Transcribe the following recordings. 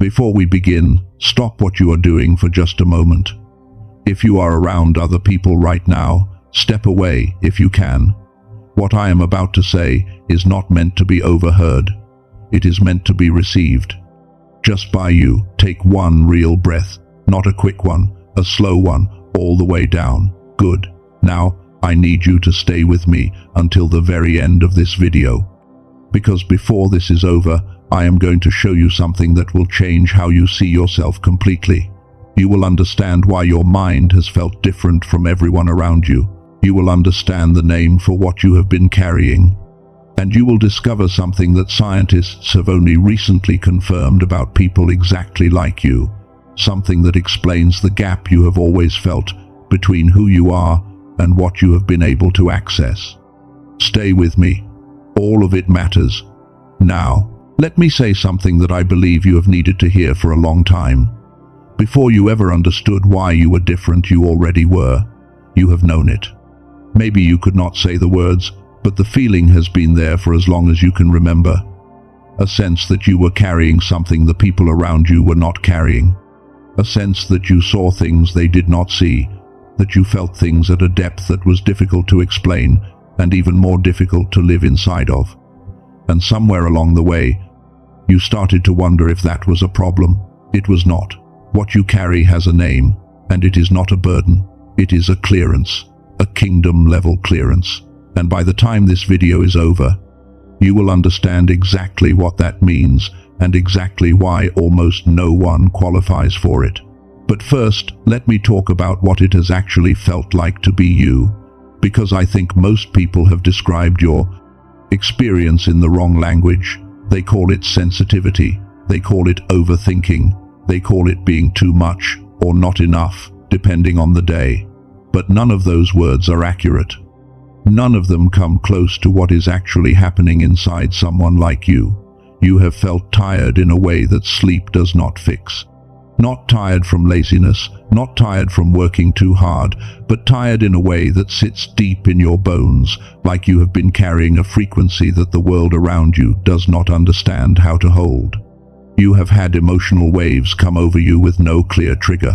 Before we begin, stop what you are doing for just a moment. If you are around other people right now, step away if you can. What I am about to say is not meant to be overheard. It is meant to be received. Just by you, take one real breath, not a quick one, a slow one, all the way down. Good. Now, I need you to stay with me until the very end of this video. Because before this is over, I am going to show you something that will change how you see yourself completely. You will understand why your mind has felt different from everyone around you. You will understand the name for what you have been carrying. And you will discover something that scientists have only recently confirmed about people exactly like you. Something that explains the gap you have always felt between who you are and what you have been able to access. Stay with me. All of it matters. Now, let me say something that I believe you have needed to hear for a long time. Before you ever understood why you were different, you already were. You have known it. Maybe you could not say the words, but the feeling has been there for as long as you can remember. A sense that you were carrying something the people around you were not carrying. A sense that you saw things they did not see, that you felt things at a depth that was difficult to explain and even more difficult to live inside of. And somewhere along the way, you started to wonder if that was a problem. It was not. What you carry has a name, and it is not a burden. It is a clearance, a kingdom-level clearance. And by the time this video is over, you will understand exactly what that means and exactly why almost no one qualifies for it. But first, let me talk about what it has actually felt like to be you, because I think most people have described your experience in the wrong language. They call it sensitivity, they call it overthinking, they call it being too much or not enough, depending on the day. But none of those words are accurate. None of them come close to what is actually happening inside someone like you. You have felt tired in a way that sleep does not fix. Not tired from laziness, not tired from working too hard, but tired in a way that sits deep in your bones, like you have been carrying a frequency that the world around you does not understand how to hold. You have had emotional waves come over you with no clear trigger.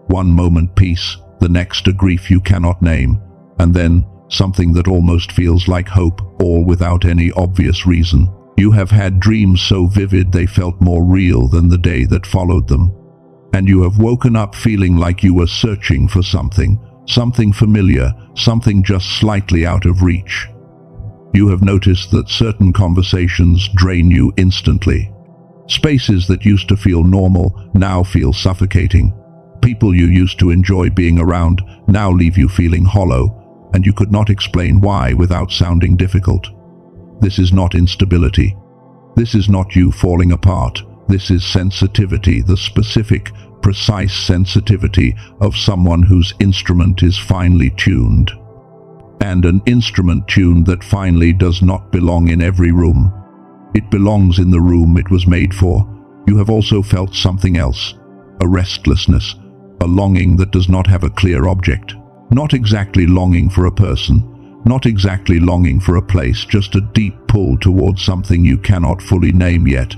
One moment peace, the next a grief you cannot name, and then something that almost feels like hope, all without any obvious reason. You have had dreams so vivid they felt more real than the day that followed them. And you have woken up feeling like you were searching for something familiar, something just slightly out of reach. You have noticed that certain conversations drain you instantly. Spaces that used to feel normal now feel suffocating. People you used to enjoy being around now leave you feeling hollow, and you could not explain why without sounding difficult. This is not instability. This is not you falling apart. This is sensitivity, the specific, precise sensitivity of someone whose instrument is finely tuned. And an instrument tuned that finally does not belong in every room. It belongs in the room it was made for. You have also felt something else, a restlessness, a longing that does not have a clear object. Not exactly longing for a person, not exactly longing for a place, just a deep pull towards something you cannot fully name yet.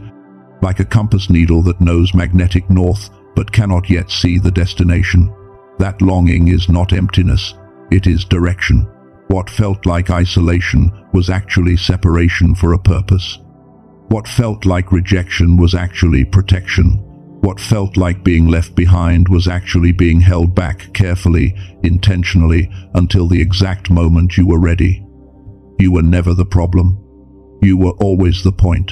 Like a compass needle that knows magnetic north but cannot yet see the destination. That longing is not emptiness, it is direction. What felt like isolation was actually separation for a purpose. What felt like rejection was actually protection. What felt like being left behind was actually being held back carefully, intentionally, until the exact moment you were ready. You were never the problem. You were always the point.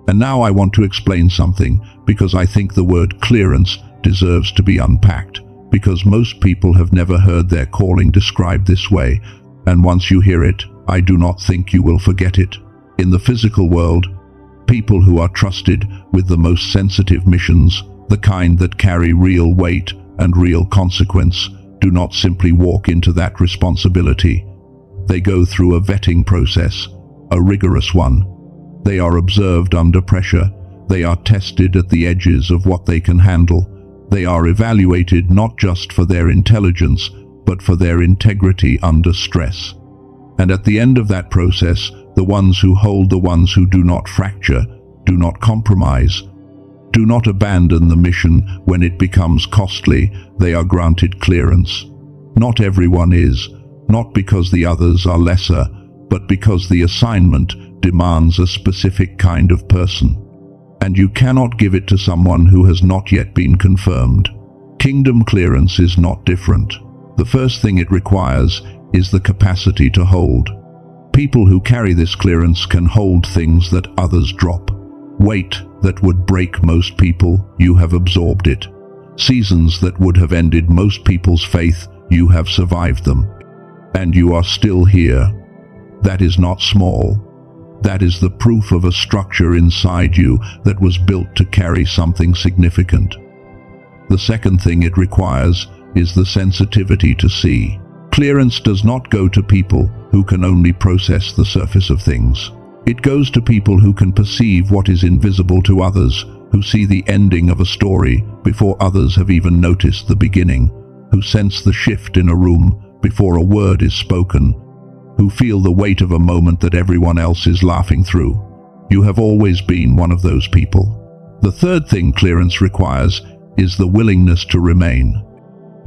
And now I want to explain something, because I think the word clearance deserves to be unpacked, because most people have never heard their calling described this way, and once you hear it, I do not think you will forget it. In the physical world, people who are trusted with the most sensitive missions, the kind that carry real weight and real consequence, do not simply walk into that responsibility. They go through a vetting process, a rigorous one. They are observed under pressure. They are tested at the edges of what they can handle. They are evaluated not just for their intelligence, but for their integrity under stress. And at the end of that process, the ones who hold the ones who do not fracture, do not compromise, Do not abandon the mission when it becomes costly. They are granted clearance. Not everyone is, not because the others are lesser, but because the assignment demands a specific kind of person. And you cannot give it to someone who has not yet been confirmed. Kingdom clearance is not different. The first thing it requires is the capacity to hold. People who carry this clearance can hold things that others drop. Weight that would break most people, you have absorbed it. Seasons that would have ended most people's faith, you have survived them. And you are still here. That is not small. That is the proof of a structure inside you that was built to carry something significant. The second thing it requires is the sensitivity to see. Clearance does not go to people who can only process the surface of things. It goes to people who can perceive what is invisible to others, who see the ending of a story before others have even noticed the beginning, who sense the shift in a room before a word is spoken, who feel the weight of a moment that everyone else is laughing through. You have always been one of those people. The third thing clearance requires is the willingness to remain.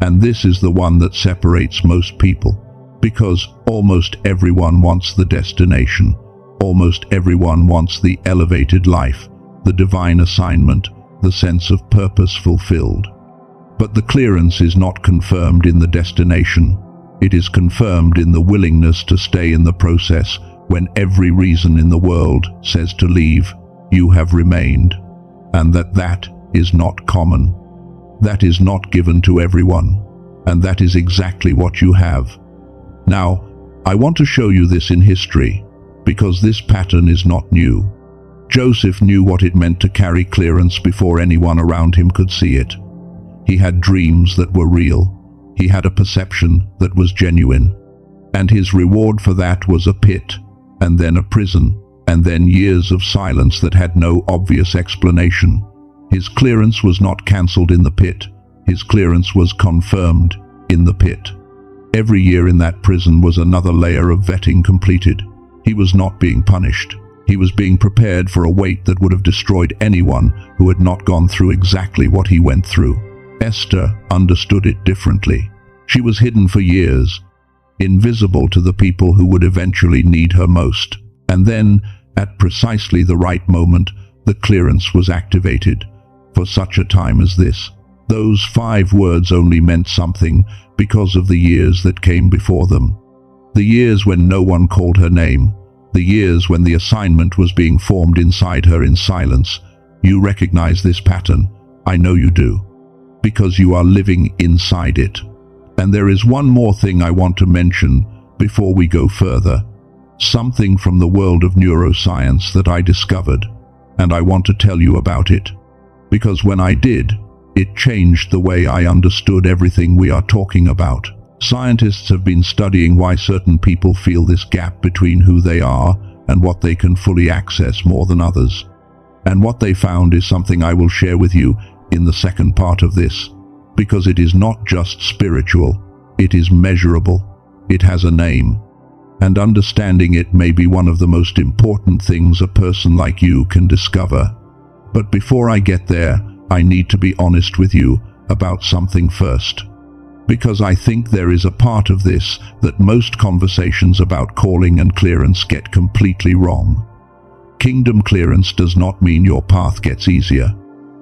And this is the one that separates most people, because almost everyone wants the destination. Almost everyone wants the elevated life, the divine assignment, the sense of purpose fulfilled. But the clearance is not confirmed in the destination. It is confirmed in the willingness to stay in the process when every reason in the world says to leave. You have remained, and that is not common. That is not given to everyone, and that is exactly what you have. Now, I want to show you this in history, because this pattern is not new. Joseph knew what it meant to carry clearance before anyone around him could see it. He had dreams that were real. He had a perception that was genuine. And his reward for that was a pit, and then a prison, and then years of silence that had no obvious explanation. His clearance was not cancelled in the pit. His clearance was confirmed in the pit. Every year in that prison was another layer of vetting completed. He was not being punished. He was being prepared for a weight that would have destroyed anyone who had not gone through exactly what he went through. Esther understood it differently. She was hidden for years, invisible to the people who would eventually need her most. And then, at precisely the right moment, the clearance was activated. For such a time as this. Those 5 words only meant something because of the years that came before them. The years when no one called her name. The years when the assignment was being formed inside her in silence. You recognize this pattern. I know you do. Because you are living inside it. And there is one more thing I want to mention before we go further. Something from the world of neuroscience that I discovered. And I want to tell you about it. Because when I did, it changed the way I understood everything we are talking about. Scientists have been studying why certain people feel this gap between who they are and what they can fully access more than others. And what they found is something I will share with you in the second part of this. Because it is not just spiritual, it is measurable. It has a name. And understanding it may be one of the most important things a person like you can discover. But before I get there, I need to be honest with you about something first. Because I think there is a part of this that most conversations about calling and clearance get completely wrong. Kingdom clearance does not mean your path gets easier.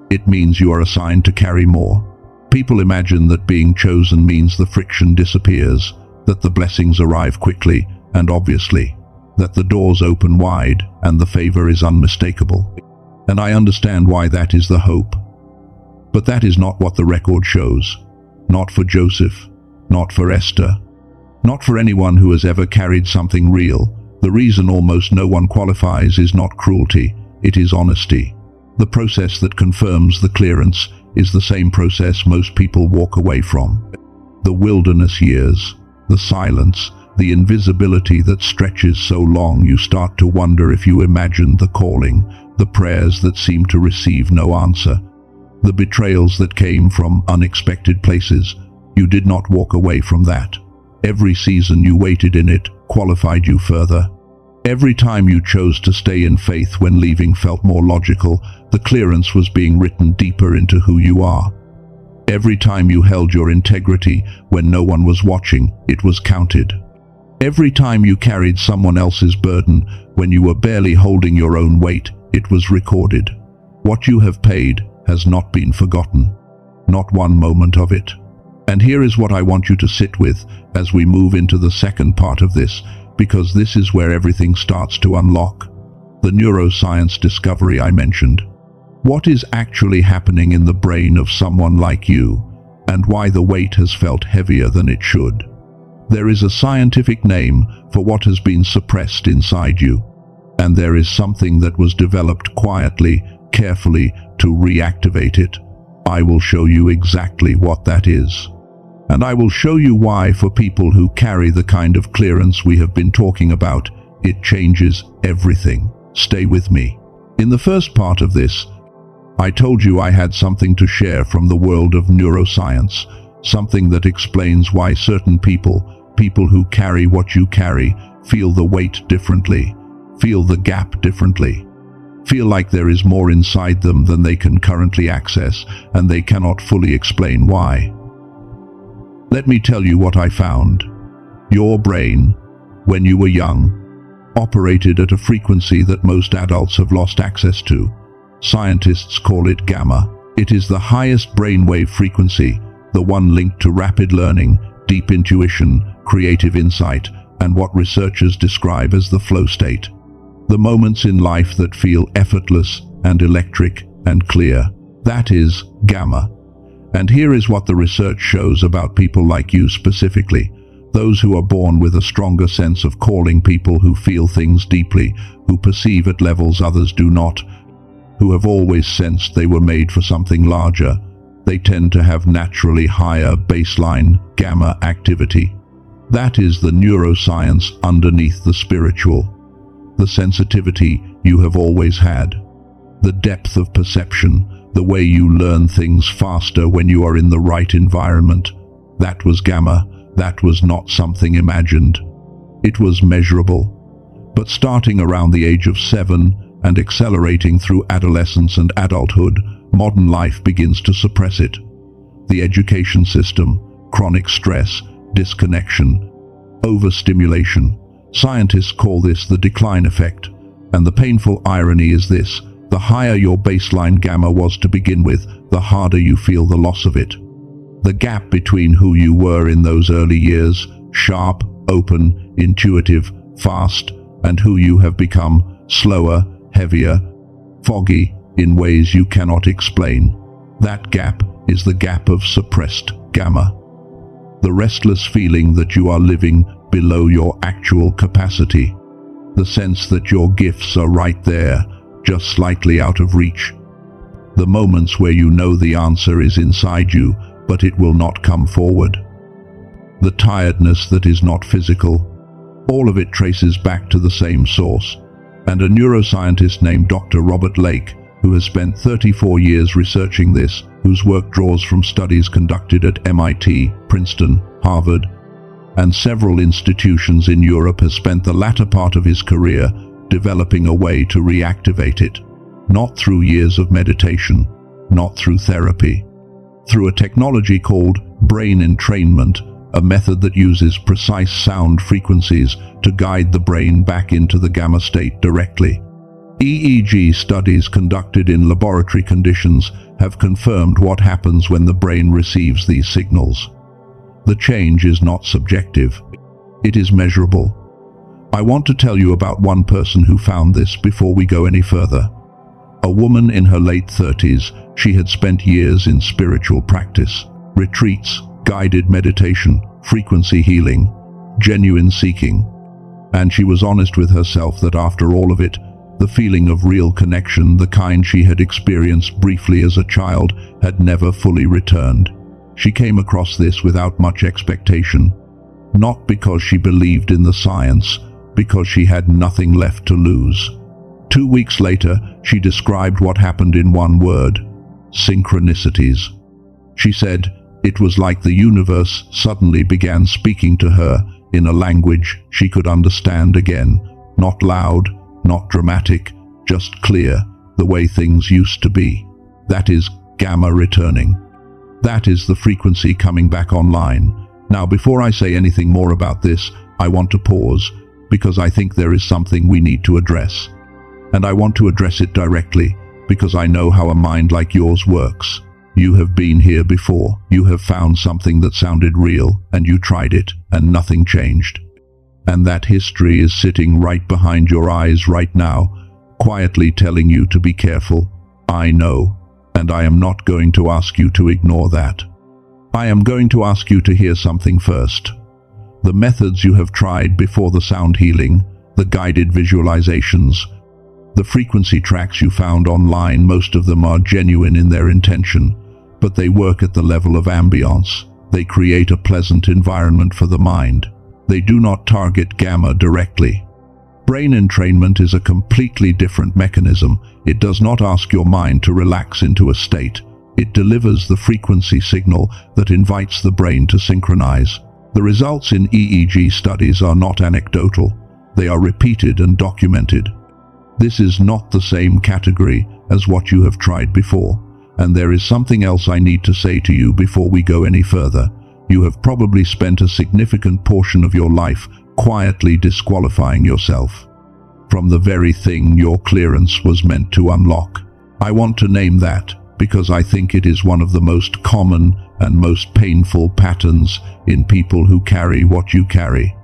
It means you are assigned to carry more. People imagine that being chosen means the friction disappears, that the blessings arrive quickly and obviously, that the doors open wide and the favor is unmistakable. And I understand why that is the hope. But that is not what the record shows. Not for Joseph, not for Esther, not for anyone who has ever carried something real. The reason almost no one qualifies is not cruelty, it is honesty. The process that confirms the clearance is the same process most people walk away from. The wilderness years, the silence, the invisibility that stretches so long you start to wonder if you imagined the calling, the prayers that seem to receive no answer, the betrayals that came from unexpected places. You did not walk away from that. Every season you waited in it qualified you further. Every time you chose to stay in faith when leaving felt more logical, the clearance was being written deeper into who you are. Every time you held your integrity when no one was watching, it was counted. Every time you carried someone else's burden when you were barely holding your own weight, it was recorded. What you have paid has not been forgotten. Not one moment of it. And here is what I want you to sit with as we move into the second part of this, because this is where everything starts to unlock. The neuroscience discovery I mentioned. What is actually happening in the brain of someone like you, and why the weight has felt heavier than it should. There is a scientific name for what has been suppressed inside you, and there is something that was developed quietly, carefully, to reactivate it. I will show you exactly what that is. And I will show you why, for people who carry the kind of clearance we have been talking about, it changes everything. Stay with me. In the first part of this, I told you I had something to share from the world of neuroscience, something that explains why certain people who carry what you carry, feel the weight differently, feel the gap differently, feel like there is more inside them than they can currently access, and they cannot fully explain why. Let me tell you what I found. Your brain, when you were young, operated at a frequency that most adults have lost access to. Scientists call it gamma. It is the highest brainwave frequency, the one linked to rapid learning, deep intuition, creative insight, and what researchers describe as the flow state. The moments in life that feel effortless and electric and clear. That is gamma. And here is what the research shows about people like you specifically. Those who are born with a stronger sense of calling, people who feel things deeply, who perceive at levels others do not, who have always sensed they were made for something larger. They tend to have naturally higher baseline gamma activity. That is the neuroscience underneath the spiritual. The sensitivity you have always had. The depth of perception, the way you learn things faster when you are in the right environment. That was gamma. That was not something imagined. It was measurable. But starting around the age of 7 and accelerating through adolescence and adulthood, modern life begins to suppress it. The education system, chronic stress, disconnection, overstimulation. Scientists call this the decline effect. And the painful irony is this: the higher your baseline gamma was to begin with, the harder you feel the loss of it. The gap between who you were in those early years, sharp, open, intuitive, fast, and who you have become, slower, heavier, foggy, in ways you cannot explain. That gap is the gap of suppressed gamma. The restless feeling that you are living below your actual capacity. The sense that your gifts are right there, just slightly out of reach. The moments where you know the answer is inside you, but it will not come forward. The tiredness that is not physical. All of it traces back to the same source. And a neuroscientist named Dr. Robert Lake, who has spent 34 years researching this, whose work draws from studies conducted at MIT, Princeton, Harvard, and several institutions in Europe, has spent the latter part of his career developing a way to reactivate it. Not through years of meditation, not through therapy. Through a technology called brain entrainment, a method that uses precise sound frequencies to guide the brain back into the gamma state directly. EEG studies conducted in laboratory conditions have confirmed what happens when the brain receives these signals. The change is not subjective. It is measurable. I want to tell you about one person who found this before we go any further. A woman in her late 30s, she had spent years in spiritual practice, retreats, guided meditation, frequency healing, genuine seeking. And she was honest with herself that after all of it, the feeling of real connection, the kind she had experienced briefly as a child, had never fully returned. She came across this without much expectation, not because she believed in the science, because she had nothing left to lose. 2 weeks later, she described what happened in one word: synchronicities. She said, it was like the universe suddenly began speaking to her in a language she could understand again, Not loud, not dramatic, just clear, the way things used to be. That is gamma returning. That is the frequency coming back online. Now, before I say anything more about this, I want to pause, because I think there is something we need to address. And I want to address it directly, because I know how a mind like yours works. You have been here before. You have found something that sounded real, and you tried it, and nothing changed. And that history is sitting right behind your eyes right now, quietly telling you to be careful. I know, and I am not going to ask you to ignore that. I am going to ask you to hear something first. The methods you have tried before, the sound healing, the guided visualizations, the frequency tracks you found online, most of them are genuine in their intention, but they work at the level of ambience. They create a pleasant environment for the mind. They do not target gamma directly. Brain entrainment is a completely different mechanism. It does not ask your mind to relax into a state. It delivers the frequency signal that invites the brain to synchronize. The results in EEG studies are not anecdotal. They are repeated and documented. This is not the same category as what you have tried before. And there is something else I need to say to you before we go any further. You have probably spent a significant portion of your life quietly disqualifying yourself from the very thing your clearance was meant to unlock. I want to name that because I think it is one of the most common and most painful patterns in people who carry what you carry.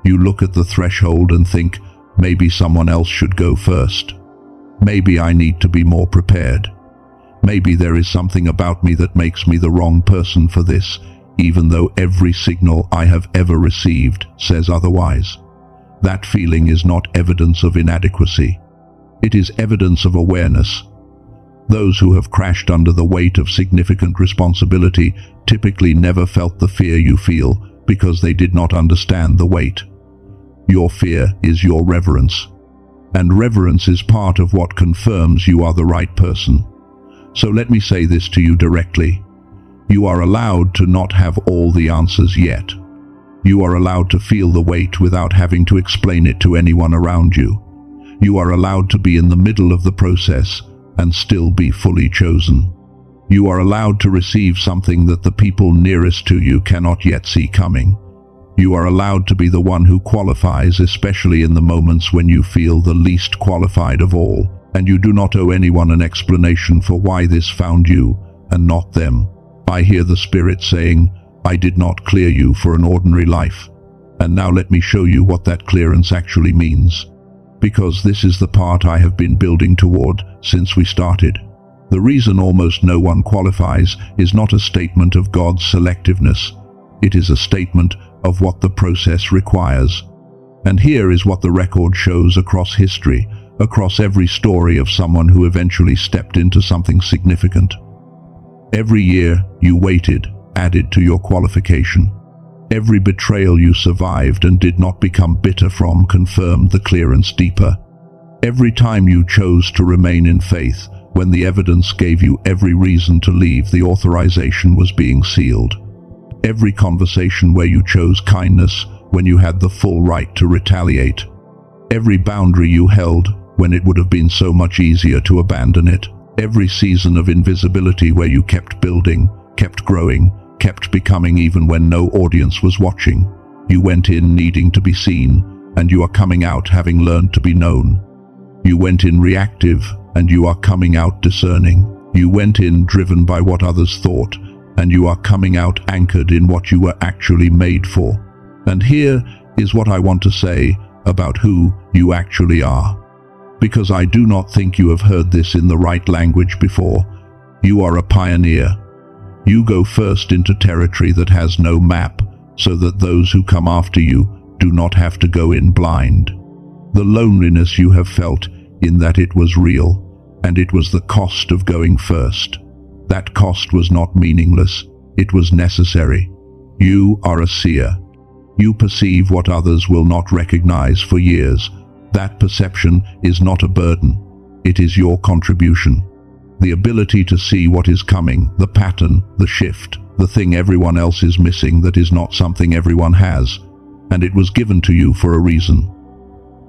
You look at the threshold and think, maybe someone else should go first. Maybe I need to be more prepared. Maybe there is something about me that makes me the wrong person for this, even though every signal I have ever received says otherwise. That feeling is not evidence of inadequacy. It is evidence of awareness. Those who have crashed under the weight of significant responsibility typically never felt the fear you feel because they did not understand the weight. Your fear is your reverence, and reverence is part of what confirms you are the right person. So let me say this to you directly. You are allowed to not have all the answers yet. You are allowed to feel the weight without having to explain it to anyone around you. You are allowed to be in the middle of the process and still be fully chosen. You are allowed to receive something that the people nearest to you cannot yet see coming. You are allowed to be the one who qualifies, especially in the moments when you feel the least qualified of all, and you do not owe anyone an explanation for why this found you and not them. I hear the Spirit saying, I did not clear you for an ordinary life. And now let me show you what that clearance actually means. Because this is the part I have been building toward since we started. The reason almost no one qualifies is not a statement of God's selectiveness. It is a statement of what the process requires. And here is what the record shows across history, across every story of someone who eventually stepped into something significant. Every year you waited added to your qualification. Every betrayal you survived and did not become bitter from confirmed the clearance deeper. Every time you chose to remain in faith when the evidence gave you every reason to leave, the authorization was being sealed. Every conversation where you chose kindness when you had the full right to retaliate. Every boundary you held when it would have been so much easier to abandon it. Every season of invisibility where you kept building, kept growing, kept becoming even when no audience was watching. You went in needing to be seen, and you are coming out having learned to be known. You went in reactive, and you are coming out discerning. You went in driven by what others thought, and you are coming out anchored in what you were actually made for. And here is what I want to say about who you actually are. Because I do not think you have heard this in the right language before. You are a pioneer. You go first into territory that has no map, so that those who come after you do not have to go in blind. The loneliness you have felt in that it was real, and it was the cost of going first. That cost was not meaningless, it was necessary. You are a seer. You perceive what others will not recognize for years. That perception is not a burden, it is your contribution. The ability to see what is coming, the pattern, the shift, the thing everyone else is missing that is not something everyone has, and it was given to you for a reason.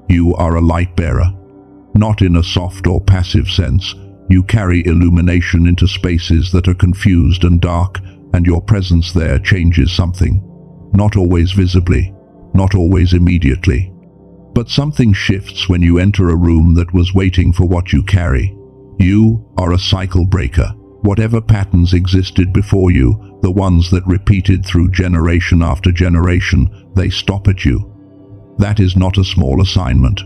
You are a light bearer. Not in a soft or passive sense. You carry illumination into spaces that are confused and dark, and your presence there changes something. Not always visibly, not always immediately. But something shifts when you enter a room that was waiting for what you carry. You are a cycle breaker. Whatever patterns existed before you, the ones that repeated through generation after generation, they stop at you. That is not a small assignment.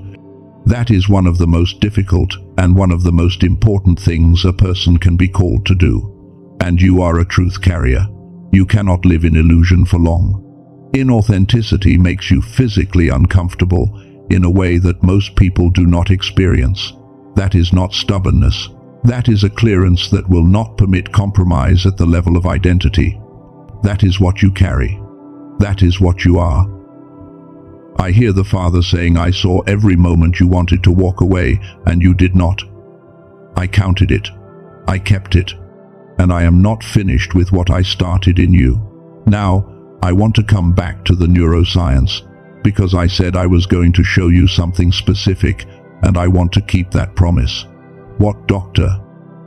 That is one of the most difficult and one of the most important things a person can be called to do. And you are a truth carrier. You cannot live in illusion for long. Inauthenticity makes you physically uncomfortable in a way that most people do not experience. That is not stubbornness. That is a clearance that will not permit compromise at the level of identity. That is what you carry. That is what you are. I hear the Father saying, I saw every moment you wanted to walk away, and you did not. I counted it. I kept it. And I am not finished with what I started in you. Now, I want to come back to the neuroscience, because I said I was going to show you something specific, and I want to keep that promise. What Dr.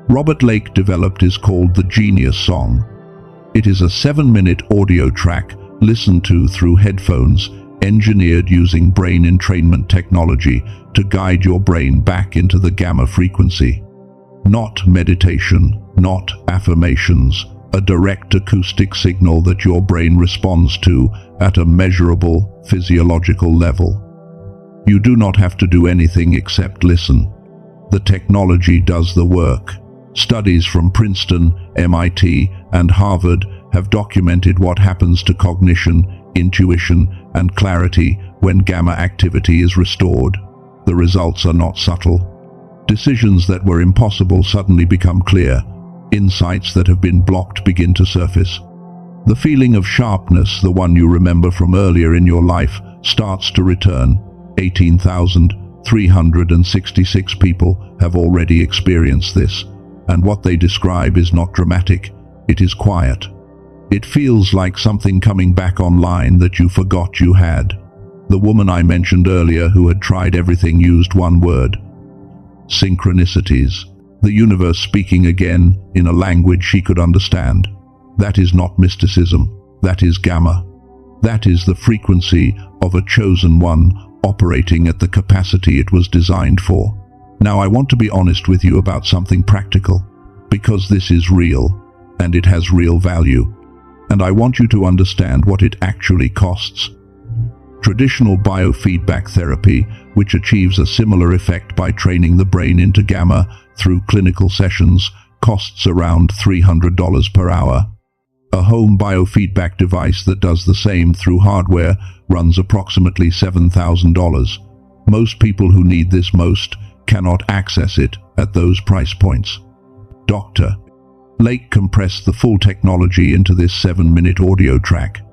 Robert Lake developed is called the Genius Song. It is a 7-minute audio track listened to through headphones, engineered using brain entrainment technology to guide your brain back into the gamma frequency. Not meditation, not affirmations, a direct acoustic signal that your brain responds to at a measurable physiological level. You do not have to do anything except listen. The technology does the work. Studies from Princeton, MIT, and Harvard have documented what happens to cognition, intuition, and clarity when gamma activity is restored. The results are not subtle. Decisions that were impossible suddenly become clear. Insights that have been blocked begin to surface. The feeling of sharpness, the one you remember from earlier in your life, starts to return. 18,366 people have already experienced this, and what they describe is not dramatic, it is quiet. It feels like something coming back online that you forgot you had. The woman I mentioned earlier who had tried everything used one word: synchronicities. The universe speaking again in a language she could understand. That is not mysticism. That is gamma. That is the frequency of a chosen one operating at the capacity it was designed for. Now I want to be honest with you about something practical, because this is real, and it has real value. And I want you to understand what it actually costs. Traditional biofeedback therapy, which achieves a similar effect by training the brain into gamma through clinical sessions, costs around $300 per hour. A home biofeedback device that does the same through hardware runs approximately $7,000. Most people who need this most cannot access it at those price points. Dr. Lake compressed the full technology into this 7-minute audio track.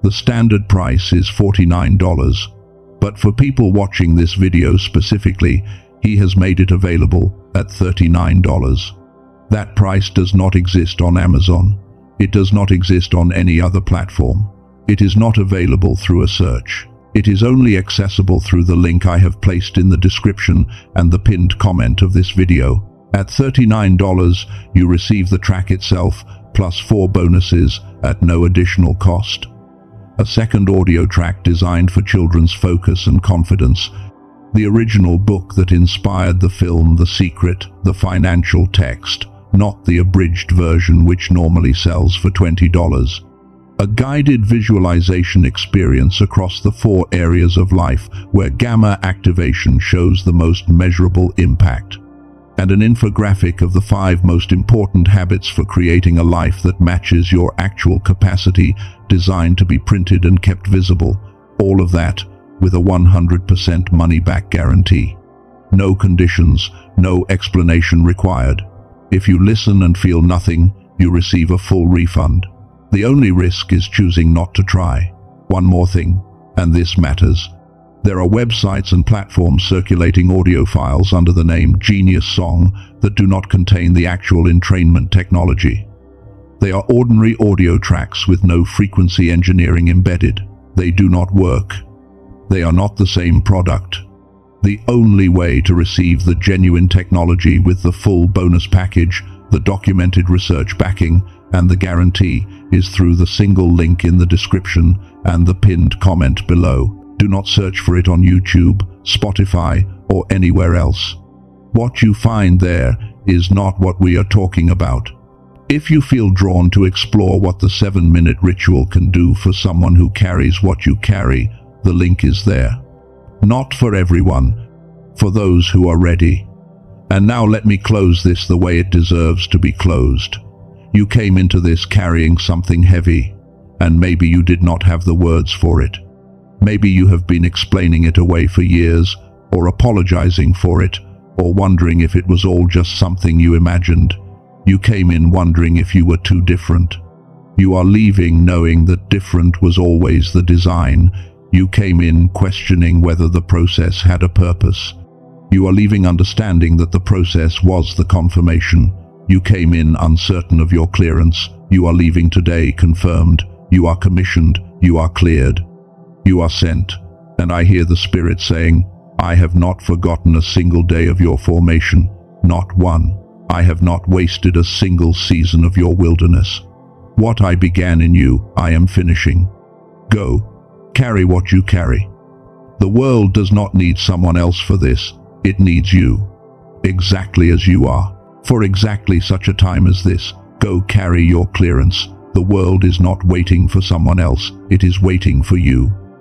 The standard price is $49, but for people watching this video specifically, he has made it available at $39. That price does not exist on Amazon. It does not exist on any other platform. It is not available through a search. It is only accessible through the link I have placed in the description and the pinned comment of this video. At $39, you receive the track itself, plus 4 bonuses at no additional cost. A second audio track designed for children's focus and confidence. The original book that inspired the film The Secret, the financial text, not the abridged version which normally sells for $20. A guided visualization experience across the 4 areas of life where gamma activation shows the most measurable impact. And an infographic of the 5 most important habits for creating a life that matches your actual capacity, designed to be printed and kept visible. All of that with a 100% money-back guarantee. No conditions, no explanation required. If you listen and feel nothing, you receive a full refund. The only risk is choosing not to try. One more thing, and this matters. There are websites and platforms circulating audio files under the name Genius Song that do not contain the actual entrainment technology. They are ordinary audio tracks with no frequency engineering embedded. They do not work. They are not the same product. The only way to receive the genuine technology with the full bonus package, the documented research backing, and the guarantee is through the single link in the description and the pinned comment below. Do not search for it on YouTube, Spotify, or anywhere else. What you find there is not what we are talking about. If you feel drawn to explore what the 7-minute ritual can do for someone who carries what you carry, the link is there. Not for everyone, for those who are ready. And now let me close this the way it deserves to be closed. You came into this carrying something heavy, and maybe you did not have the words for it. Maybe you have been explaining it away for years, or apologizing for it, or wondering if it was all just something you imagined. You came in wondering if you were too different. You are leaving knowing that different was always the design. You came in questioning whether the process had a purpose. You are leaving understanding that the process was the confirmation. You came in uncertain of your clearance. You are leaving today confirmed. You are commissioned. You are cleared. You are sent. And I hear the Spirit saying, I have not forgotten a single day of your formation. Not one. I have not wasted a single season of your wilderness. What I began in you, I am finishing. Go. Carry what you carry. The world does not need someone else for this. It needs you. Exactly as you are. For exactly such a time as this, go carry your clearance. The world is not waiting for someone else. It is waiting for you.